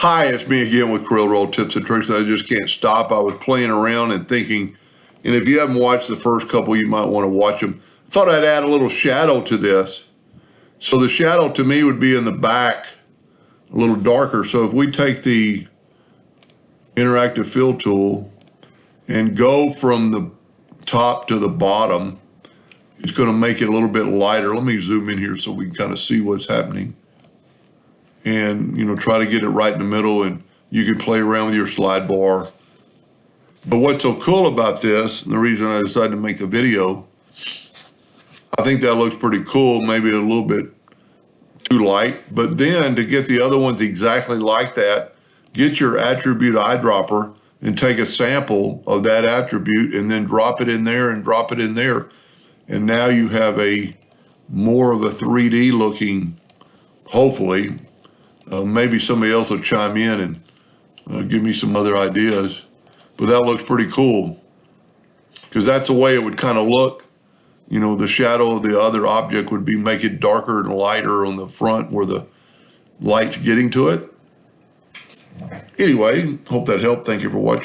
Hi, it's me again with Corel Roll Tips and Tricks. I just can't stop. I was playing around and thinking, and if you haven't watched the first couple, you might want to watch them. I thought I'd add a little shadow to this. So the shadow to me would be in the back, a little darker. So if we take the interactive fill tool and go from the top to the bottom, it's going to make it a little bit lighter. Let me zoom in here so we can kind of see what's happening. And, try to get it right in the middle, and you can play around with your slide bar. But what's so cool about this, and the reason I decided to make the video, I think that looks pretty cool, maybe a little bit too light. But then to get the other ones exactly like that, get your attribute eyedropper and take a sample of that attribute and then drop it in there and drop it in there. And now you have a more of a 3D looking, hopefully. Maybe somebody else will chime in and give me some other ideas. But that looks pretty cool, because that's the way it would kind of look. The shadow of the other object would be make it darker and lighter on the front where the light's getting to it. Anyway, hope that helped. Thank you for watching.